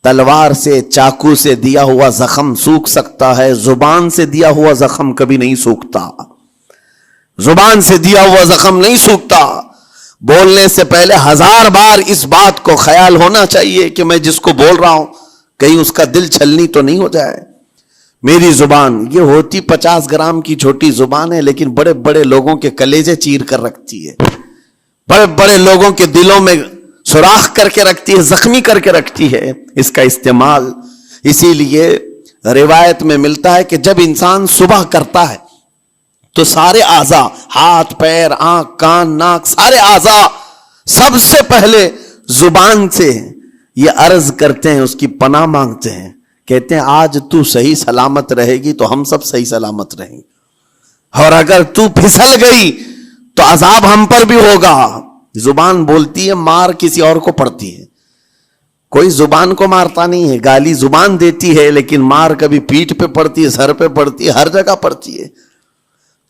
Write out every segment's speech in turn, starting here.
تلوار سے چاقو سے دیا ہوا زخم سوکھ سکتا ہے، زبان سے دیا ہوا زخم کبھی نہیں سوکھتا، زبان سے دیا ہوا زخم نہیں سوکھتا۔ بولنے سے پہلے 1000 بار اس بات کو خیال ہونا چاہیے کہ میں جس کو بول رہا ہوں کہیں اس کا دل چھلنی تو نہیں ہو جائے۔ میری زبان یہ ہوتی 50 گرام کی چھوٹی زبان ہے، لیکن بڑے بڑے لوگوں کے کلیجے چیر کر رکھتی ہے، بڑے بڑے لوگوں کے دلوں میں سوراخ کر کے رکھتی ہے، زخمی کر کے رکھتی ہے اس کا استعمال۔ اسی لیے روایت میں ملتا ہے کہ جب انسان صبح کرتا ہے تو سارے اعضاء، ہاتھ پیر آنکھ کان ناک، سارے اعضاء سب سے پہلے زبان سے یہ عرض کرتے ہیں، اس کی پناہ مانگتے ہیں، کہتے ہیں آج تو صحیح سلامت رہے گی تو ہم سب صحیح سلامت رہیں گے، اور اگر تو پھسل گئی تو عذاب ہم پر بھی ہوگا۔ زبان بولتی ہے، مار کسی اور کو پڑتی ہے، کوئی زبان کو مارتا نہیں ہے، گالی زبان دیتی ہے، لیکن مار کبھی پیٹھ پہ پڑتی ہے، سر پہ پڑتی ہے، ہر جگہ پڑتی ہے۔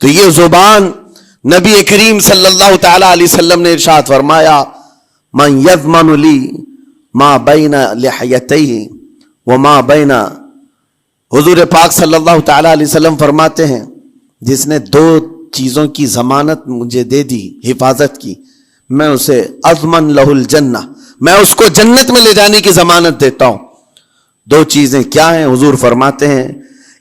تو یہ زبان نبی کریم صلی اللہ تعالی علیہ وسلم نے ارشاد فرمایا، من یضمن لی ما بین لحیتیہ وما بین، حضور پاک صلی اللہ تعالی علیہ وسلم فرماتے ہیں جس نے 2 چیزوں کی ضمانت مجھے دے دی، حفاظت کی، میں اسے اضمن لہ الجنہ، میں اس کو جنت میں لے جانے کی ضمانت دیتا ہوں۔ 2 چیزیں کیا ہیں؟ حضور فرماتے ہیں،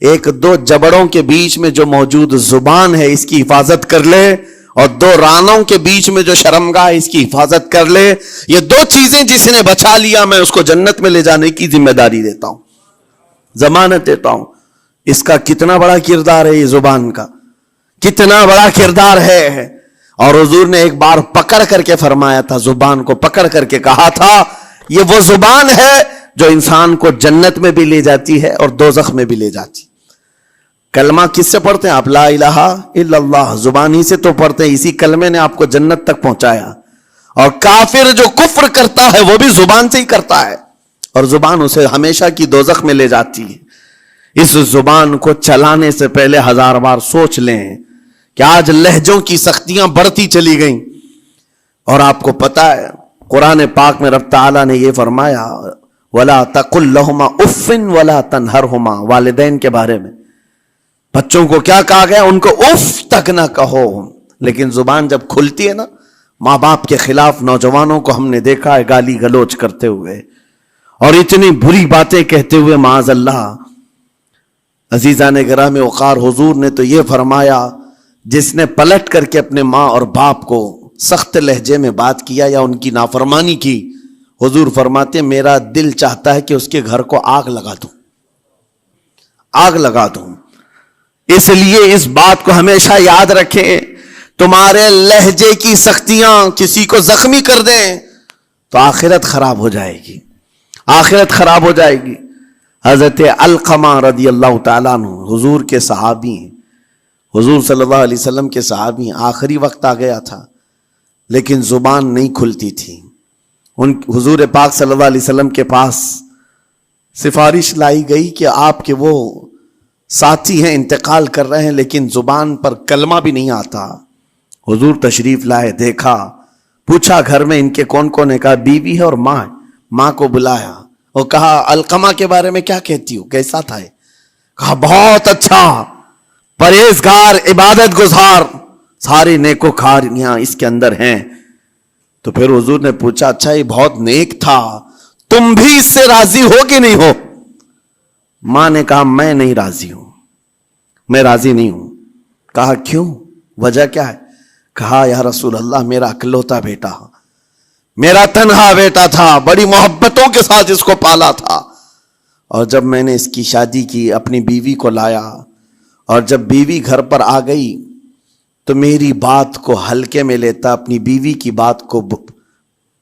ایک 2 جبڑوں کے بیچ میں جو موجود زبان ہے اس کی حفاظت کر لے، اور 2 رانوں کے بیچ میں جو شرمگاہ ہے اس کی حفاظت کر لے۔ یہ 2 چیزیں جس نے بچا لیا میں اس کو جنت میں لے جانے کی ذمہ داری دیتا ہوں، ضمانت دیتا ہوں۔ اس کا کتنا بڑا کردار ہے، یہ زبان کا کتنا بڑا کردار ہے۔ اور حضور نے ایک بار پکڑ کر کے فرمایا تھا، زبان کو پکڑ کر کے کہا تھا، یہ وہ زبان ہے جو انسان کو جنت میں بھی لے جاتی ہے اور دوزخ میں بھی لے جاتی۔ کلمہ کس سے پڑھتے ہیں آپ؟ لا الہ الا اللہ، زبانی سے تو پڑھتے ہیں، اسی کلمے نے آپ کو جنت تک پہنچایا۔ اور کافر جو کفر کرتا ہے وہ بھی زبان سے ہی کرتا ہے، اور زبان اسے ہمیشہ کی دوزخ میں لے جاتی ہے۔ اس زبان کو چلانے سے پہلے 1000 بار سوچ لیں کہ آج لہجوں کی سختیاں بڑھتی چلی گئیں، اور آپ کو پتا ہے قرآن پاک میں رب تعالیٰ نے یہ فرمایا، وَلَا تَقُلْ لَهُمَا اُفٍّ وَلَا تَنْهَرْهُمَا، والدین کے بارے میں بچوں کو کیا کہا گیا؟ ان کو اف تک نہ کہو۔ لیکن زبان جب کھلتی ہے نا، ماں باپ کے خلاف نوجوانوں کو ہم نے دیکھا ہے گالی گلوچ کرتے ہوئے اور اتنی بری باتیں کہتے ہوئے، معاذ اللہ۔ عزیزان گرامی وقار، حضور نے تو یہ فرمایا، جس نے پلٹ کر کے اپنے ماں اور باپ کو سخت لہجے میں بات کیا یا ان کی نافرمانی کی، حضور فرماتے میرا دل چاہتا ہے کہ اس کے گھر کو آگ لگا دوں، آگ لگا دوں۔ اس لیے اس بات کو ہمیشہ یاد رکھیں، تمہارے لہجے کی سختیاں کسی کو زخمی کر دیں تو آخرت خراب ہو جائے گی، آخرت خراب ہو جائے گی۔ حضرت علقمہ رضی اللہ تعالیٰ عنہ حضور کے صحابی ہیں، حضور صلی اللہ علیہ وسلم کے صحابی ہیں، آخری وقت آ گیا تھا لیکن زبان نہیں کھلتی تھی۔ حضور پاک صلی اللہ علیہ وسلم کے پاس سفارش لائی گئی کہ آپ کے وہ ساتھی ہیں انتقال کر رہے ہیں لیکن زبان پر کلمہ بھی نہیں آتا۔ حضور تشریف لائے، دیکھا، پوچھا گھر میں ان کے کون کون ہے؟ کہا بیوی ہے اور ماں ہے۔ ماں کو بلایا اور کہا علقمہ کے بارے میں کیا کہتی ہو، کیسا تھا؟ کہا بہت اچھا، پرہیزگار، عبادت گزار، ساری نیکوکاریاں اس کے اندر ہیں۔ تو پھر حضور نے پوچھا اچھا یہ بہت نیک تھا، تم بھی اس سے راضی ہو کہ نہیں ہو؟ ماں نے کہا میں نہیں راضی ہوں، میں راضی نہیں ہوں۔ کہا کیوں، وجہ کیا ہے؟ کہا یا رسول اللہ میرا اکلوتا بیٹا، میرا تنہا بیٹا تھا، بڑی محبتوں کے ساتھ اس کو پالا تھا، اور جب میں نے اس کی شادی کی اپنی بیوی کو لایا، اور جب بیوی گھر پر آ گئی تو میری بات کو ہلکے میں لیتا، اپنی بیوی کی بات کو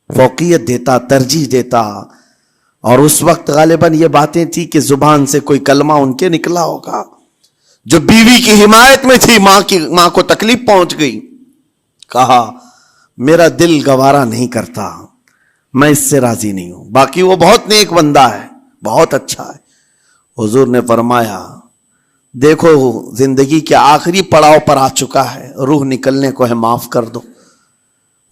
فوقیت دیتا، ترجیح دیتا، اور اس وقت غالباً یہ باتیں تھی کہ زبان سے کوئی کلمہ ان کے نکلا ہوگا جو بیوی کی حمایت میں تھی، ماں کو تکلیف پہنچ گئی۔ کہا میرا دل گوارا نہیں کرتا، میں اس سے راضی نہیں ہوں، باقی وہ بہت نیک بندہ ہے، بہت اچھا ہے۔ حضور نے فرمایا دیکھو زندگی کے آخری پڑاؤ پر آ چکا ہے، روح نکلنے کو ہے، معاف کر دو۔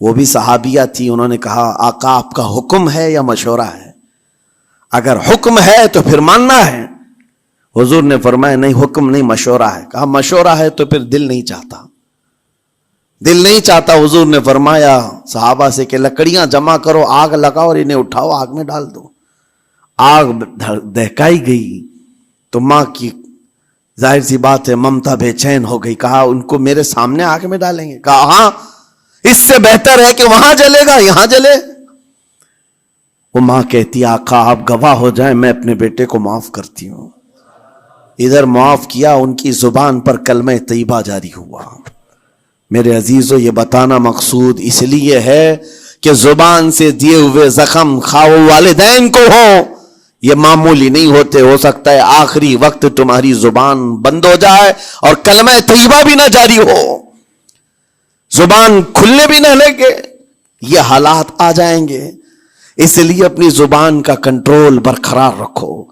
وہ بھی صحابیہ تھی، انہوں نے کہا آقا آپ کا حکم ہے یا مشورہ ہے؟ اگر حکم ہے تو پھر ماننا ہے. حضور نے فرمایا نہیں حکم نہیں مشورہ ہے. کہا مشورہ ہے تو پھر دل نہیں چاہتا. دل نہیں چاہتا. حضور نے فرمایا صحابہ سے کہ لکڑیاں جمع کرو, آگ لگاؤ اور انہیں اٹھاؤ آگ میں ڈال دو. آگ دہکائی گئی تو ماں کی ظاہر سی بات ہے ممتا بے چین ہو گئی. کہا ان کو میرے سامنے آگ میں ڈالیں گے؟ کہا ہاں, اس سے بہتر ہے کہ وہاں جلے گا یہاں جلے. وہ ماں کہتی آقا آپ گواہ ہو جائیں میں اپنے بیٹے کو معاف کرتی ہوں. ادھر معاف کیا, ان کی زبان پر کلمہ طیبہ جاری ہوا. میرے عزیزو یہ بتانا مقصود اس لیے ہے کہ زبان سے دیے ہوئے زخم خواہ والدین کو ہو یہ معمولی نہیں ہوتے. ہو سکتا ہے آخری وقت تمہاری زبان بند ہو جائے اور کلمہ طیبہ بھی نہ جاری ہو, زبان کھلنے بھی نہ لگے, یہ حالات آ جائیں گے. اس لیے اپنی زبان کا کنٹرول برقرار رکھو.